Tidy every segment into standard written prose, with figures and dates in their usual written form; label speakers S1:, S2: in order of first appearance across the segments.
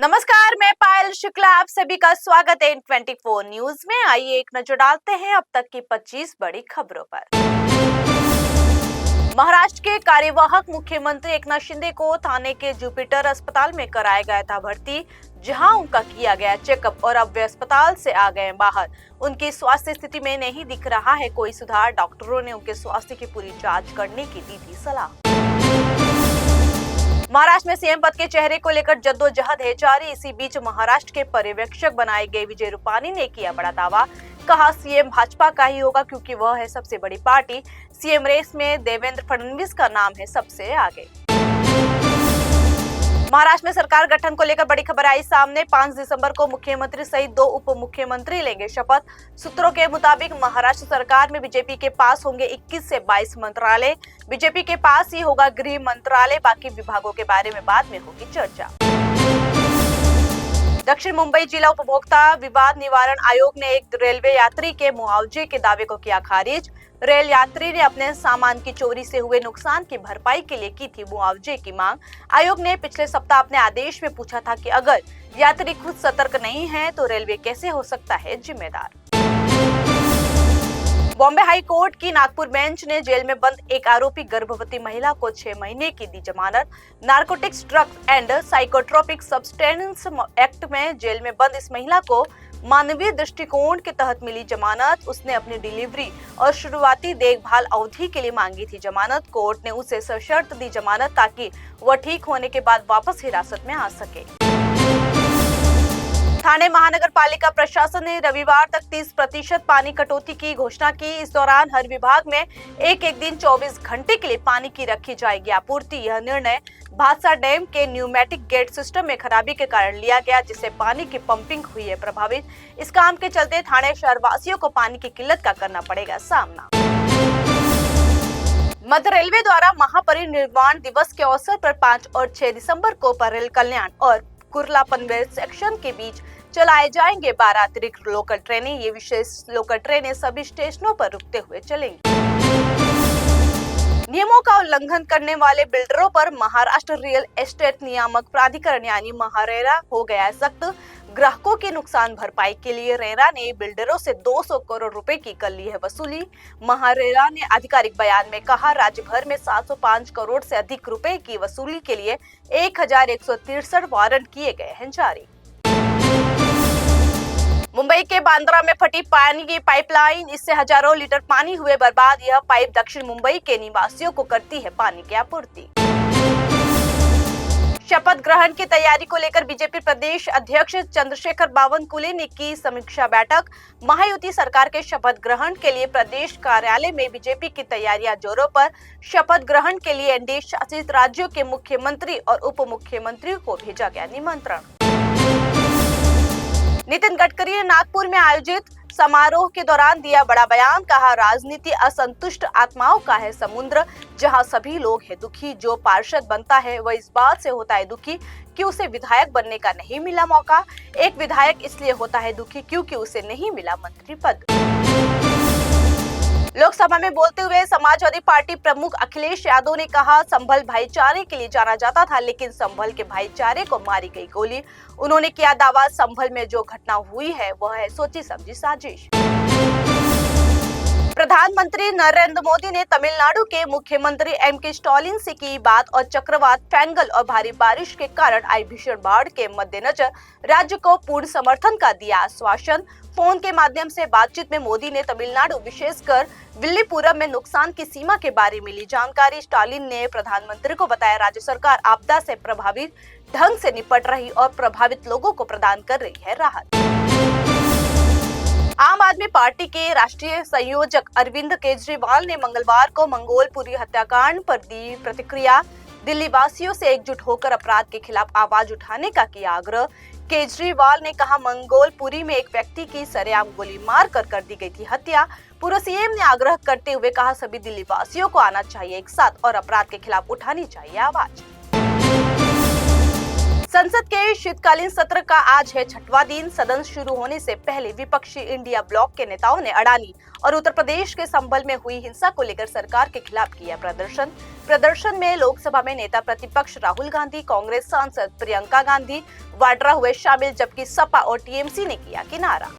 S1: नमस्कार, मैं पायल शुक्ला, आप सभी का स्वागत है N24 न्यूज में। आइए एक नजर डालते हैं अब तक की 25 बड़ी खबरों पर। महाराष्ट्र के कार्यवाहक मुख्यमंत्री एकनाथ शिंदे को थाने के जुपिटर अस्पताल में कराया गया था भर्ती, जहां उनका किया गया चेकअप और अब वे अस्पताल से आ गए बाहर। उनकी स्वास्थ्य स्थिति में नहीं दिख रहा है कोई सुधार। डॉक्टरों ने उनके स्वास्थ्य की पूरी जांच करने की दी थी सलाह। महाराष्ट्र में सीएम पद के चेहरे को लेकर जद्दोजहद है जारी। इसी बीच महाराष्ट्र के पर्यवेक्षक बनाए गए विजय रूपानी ने किया बड़ा दावा। कहा सीएम भाजपा का ही होगा क्योंकि वह है सबसे बड़ी पार्टी। सीएम रेस में देवेंद्र फडणवीस का नाम है सबसे आगे। महाराष्ट्र में सरकार गठन को लेकर बड़ी खबर आई सामने। 5 दिसंबर को मुख्यमंत्री सहित 2 उप मुख्यमंत्री लेंगे शपथ। सूत्रों के मुताबिक महाराष्ट्र सरकार में बीजेपी के पास होंगे 21 से 22 मंत्रालय। बीजेपी के पास ही होगा गृह मंत्रालय, बाकी विभागों के बारे में बाद में होगी चर्चा। दक्षिण मुंबई जिला उपभोक्ता विवाद निवारण आयोग ने एक रेलवे यात्री के मुआवजे के दावे को किया खारिज। रेल यात्री ने अपने सामान की चोरी से हुए नुकसान की भरपाई के लिए की थी मुआवजे की मांग। आयोग ने पिछले सप्ताह अपने आदेश में पूछा था कि अगर यात्री खुद सतर्क नहीं है तो रेलवे कैसे हो सकता है जिम्मेदार। बॉम्बे हाई कोर्ट की नागपुर बेंच ने जेल में बंद एक आरोपी गर्भवती महिला को 6 महीने की दी जमानत। Narcotics drugs and psychotropic substance act में जेल में बंद इस महिला को मानवीय दृष्टिकोण के तहत मिली जमानत। उसने अपनी डिलीवरी और शुरुआती देखभाल अवधि के लिए मांगी थी जमानत। कोर्ट ने उसे सशर्त दी जमानत ताकि वह ठीक होने के बाद वापस हिरासत में आ सके। ठाणे महानगर पालिका प्रशासन ने रविवार तक 30% पानी कटौती की घोषणा की। इस दौरान हर विभाग में एक दिन 24 घंटे के लिए पानी की रखी जाएगी आपूर्ति। यह निर्णय भादसा डैम के न्यूमेटिक गेट सिस्टम में खराबी के कारण लिया गया, जिससे पानी की पंपिंग हुई है प्रभावित। इस काम के चलते ठाणे शहर वासियों को पानी की किल्लत का करना पड़ेगा सामना। मध्य रेलवे द्वारा महापरिनिर्वाण दिवस के अवसर पर 5 और 6 दिसंबर को परेल कल्याण और कुर्ला पनवेल सेक्शन के बीच चलाए जाएंगे 12 अतिरिक्त लोकल ट्रेनें। ये विशेष लोकल ट्रेनें सभी स्टेशनों पर रुकते हुए चलेंगी। नियमों का उल्लंघन करने वाले बिल्डरों पर महाराष्ट्र रियल एस्टेट नियामक प्राधिकरण यानी महारेरा हो गया सख्त। ग्राहकों के नुकसान भरपाई के लिए रेरा ने बिल्डरों से 200 करोड़ रुपए की कर ली है वसूली। महारेरा ने आधिकारिक बयान में कहा राज्य भर में 705 करोड़ से अधिक रुपए की वसूली के लिए 1163 वारंट किए गए हैं जारी। मुंबई के बांद्रा में फटी पानी की पाइपलाइन, इससे हजारों लीटर पानी हुए बर्बाद। यह पाइप दक्षिण मुंबई के निवासियों को करती है पानी की आपूर्ति। शपथ ग्रहण की तैयारी को लेकर बीजेपी प्रदेश अध्यक्ष चंद्रशेखर बावनकुले ने की समीक्षा बैठक। महायुति सरकार के शपथ ग्रहण के लिए प्रदेश कार्यालय में बीजेपी की तैयारियां जोरों पर। शपथ ग्रहण के लिए एनडीए शासित राज्यों के मुख्यमंत्री और उप मुख्यमंत्रियों को भेजा गया निमंत्रण। नितिन गडकरी ने नागपुर में आयोजित समारोह के दौरान दिया बड़ा बयान। कहा राजनीति असंतुष्ट आत्माओं का है समुद्र, जहां सभी लोग हैं दुखी। जो पार्षद बनता है वह इस बात से होता है दुखी कि उसे विधायक बनने का नहीं मिला मौका। एक विधायक इसलिए होता है दुखी क्योंकि उसे नहीं मिला मंत्री पद। लोकसभा में बोलते हुए समाजवादी पार्टी प्रमुख अखिलेश यादव ने कहा संभल भाईचारे के लिए जाना जाता था, लेकिन संभल के भाईचारे को मारी गई गोली। उन्होंने किया दावा संभल में जो घटना हुई है वह है सोची समझी साजिश। प्रधानमंत्री नरेंद्र मोदी ने तमिलनाडु के मुख्यमंत्री एम.के. स्टालिन से की बात और चक्रवात फैंगल और भारी बारिश के कारण आई भीषण बाढ़ के मद्देनजर राज्य को पूर्ण समर्थन का दिया आश्वासन। फोन के माध्यम से बातचीत में मोदी ने तमिलनाडु विशेषकर विल्लीपुरम में नुकसान की सीमा के बारे में ली जानकारी। स्टालिन ने प्रधानमंत्री को बताया राज्य सरकार आपदा से प्रभावित ढंग से निपट रही और प्रभावित लोगों को प्रदान कर रही है राहत। आम आदमी पार्टी के राष्ट्रीय संयोजक अरविंद केजरीवाल ने मंगलवार को मंगोलपुरी हत्याकांड पर दी प्रतिक्रिया। दिल्ली वासियों से एकजुट होकर अपराध के खिलाफ आवाज उठाने का किया आग्रह। केजरीवाल ने कहा मंगोलपुरी में एक व्यक्ति की सरेआम गोली मार कर दी गई थी हत्या। पूर्व सीएम ने आग्रह करते हुए कहा सभी दिल्ली वासियों को आना चाहिए एक साथ और अपराध के खिलाफ उठानी चाहिए आवाज। संसद के शीतकालीन सत्र का आज है छठवां दिन। सदन शुरू होने से पहले विपक्षी इंडिया ब्लॉक के नेताओं ने अडानी और उत्तर प्रदेश के संभल में हुई हिंसा को लेकर सरकार के खिलाफ किया प्रदर्शन में लोकसभा में नेता प्रतिपक्ष राहुल गांधी, कांग्रेस सांसद प्रियंका गांधी वाड्रा हुए शामिल, जबकि सपा और टीएमसी ने किया किनारा।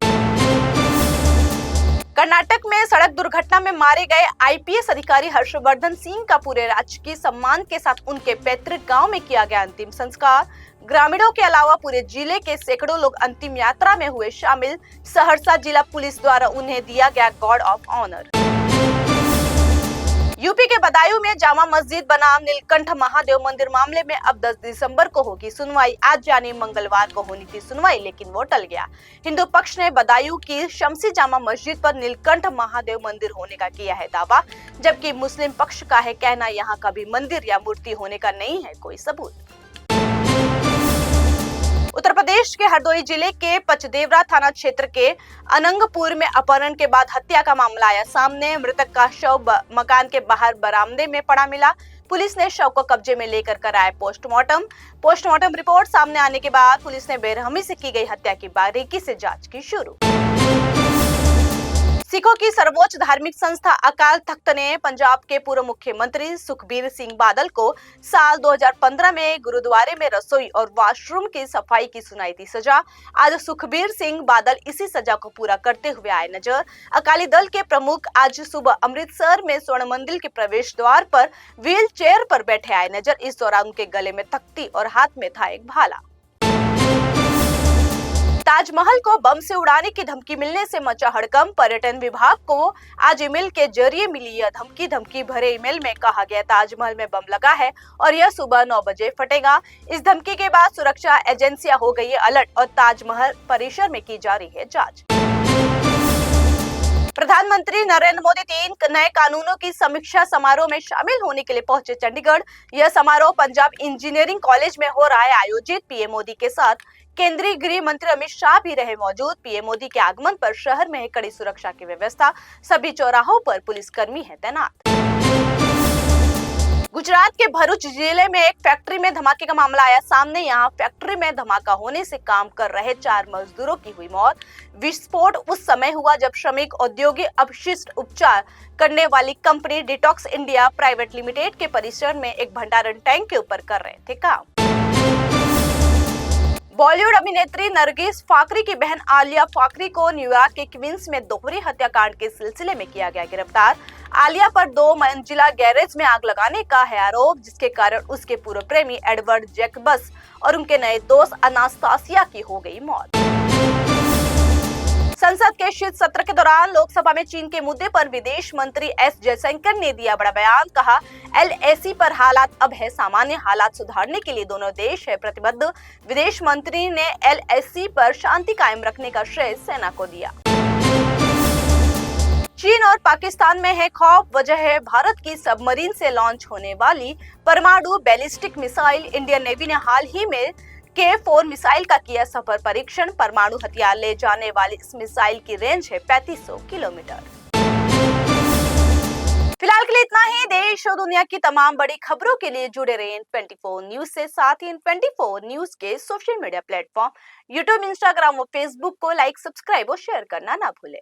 S1: कर्नाटक में सड़क दुर्घटना में मारे गए आईपीएस अधिकारी हर्षवर्धन सिंह का पूरे राजकीय सम्मान के साथ उनके पैतृक गांव में किया गया अंतिम संस्कार। ग्रामीणों के अलावा पूरे जिले के सैकड़ों लोग अंतिम यात्रा में हुए शामिल। सहरसा जिला पुलिस द्वारा उन्हें दिया गया गार्ड ऑफ ऑनर। यूपी के बदायूं में जामा मस्जिद बनाम नीलकंठ महादेव मंदिर मामले में अब 10 दिसंबर को होगी सुनवाई। आज यानी मंगलवार को होनी थी सुनवाई, लेकिन वो टल गया। हिंदू पक्ष ने बदायूं की शमसी जामा मस्जिद पर नीलकंठ महादेव मंदिर होने का किया है दावा, जबकि मुस्लिम पक्ष का है कहना यहाँ कभी मंदिर या मूर्ति होने का नहीं है कोई सबूत। उत्तर प्रदेश के हरदोई जिले के पचदेवरा थाना क्षेत्र के अनंगपुर में अपहरण के बाद हत्या का मामला आया सामने। मृतक का शव मकान के बाहर बरामदे में पड़ा मिला। पुलिस ने शव को कब्जे में लेकर कराया पोस्टमार्टम रिपोर्ट सामने आने के बाद पुलिस ने बेरहमी से की गई हत्या की बारीकी से जांच की शुरू। सिखों की सर्वोच्च धार्मिक संस्था अकाल तख्त ने पंजाब के पूर्व मुख्यमंत्री सुखबीर सिंह बादल को साल 2015 में गुरुद्वारे में रसोई और वॉशरूम की सफाई की सुनाई थी सजा। आज सुखबीर सिंह बादल इसी सजा को पूरा करते हुए आए नजर। अकाली दल के प्रमुख आज सुबह अमृतसर में स्वर्ण मंदिर के प्रवेश द्वार पर व्हील चेयर पर बैठे आए नजर। इस दौरान उनके गले में तख्ती और हाथ में था एक भाला। ताजमहल को बम से उड़ाने की धमकी मिलने से मचा हड़कंप। पर्यटन विभाग को आज ईमेल के जरिए मिली यह धमकी भरे ईमेल में कहा गया ताजमहल में बम लगा है और यह सुबह 9 बजे फटेगा। इस धमकी के बाद सुरक्षा एजेंसियां हो गई है अलर्ट और ताजमहल परिसर में की जा रही है जांच। प्रधानमंत्री नरेंद्र मोदी 3 नए कानूनों की समीक्षा समारोह में शामिल होने के लिए पहुंचे चंडीगढ़। यह समारोह पंजाब इंजीनियरिंग कॉलेज में हो रहा है आयोजित। पीएम मोदी के साथ केंद्रीय गृह मंत्री अमित शाह भी रहे मौजूद। पीएम मोदी के आगमन पर शहर में है कड़ी सुरक्षा की व्यवस्था। सभी चौराहों पर पुलिसकर्मी है तैनात। गुजरात के भरूच जिले में एक फैक्ट्री में धमाके का मामला आया सामने। यहाँ फैक्ट्री में धमाका होने से काम कर रहे 4 मजदूरों की हुई मौत। विस्फोट उस समय हुआ जब श्रमिक औद्योगिक अपशिष्ट उपचार करने वाली company detox India private limited के परिसर में एक भंडारण टैंक के ऊपर कर रहे थे काम। बॉलीवुड अभिनेत्री नरगिस फाकरी की बहन आलिया फाकरी को न्यूयॉर्क के क्वींस में दोहरी हत्याकांड के सिलसिले में किया गया गिरफ्तार। आलिया पर 2 मंजिला गैरेज में आग लगाने का है आरोप, जिसके कारण उसके पूर्व प्रेमी एडवर्ड जैकबस और उनके नए दोस्त अनास्तासिया की हो गई मौत। संसद के शीत सत्र के दौरान लोकसभा में चीन के मुद्दे पर विदेश मंत्री एस जयशंकर ने दिया बड़ा बयान। कहा, एलएसी पर हालात अब है सामान्य, हालात सुधारने के लिए दोनों देश है प्रतिबद्ध। विदेश मंत्री ने एलएसी पर शांति कायम रखने का श्रेय सेना को दिया। चीन और पाकिस्तान में है खौफ, वजह है भारत की सबमरीन से लॉन्च होने वाली परमाणु बैलिस्टिक मिसाइल। इंडियन नेवी ने हाल ही में K4 मिसाइल का किया सफल परीक्षण। परमाणु हथियार ले जाने वाली इस मिसाइल की रेंज है 3500 किलोमीटर। फिलहाल के लिए इतना ही। देश और दुनिया की तमाम बड़ी खबरों के लिए जुड़े रहें 24 न्यूज से। साथ ही 24 न्यूज के social media platform YouTube, Instagram और फेसबुक को लाइक, सब्सक्राइब और शेयर करना ना भूलें।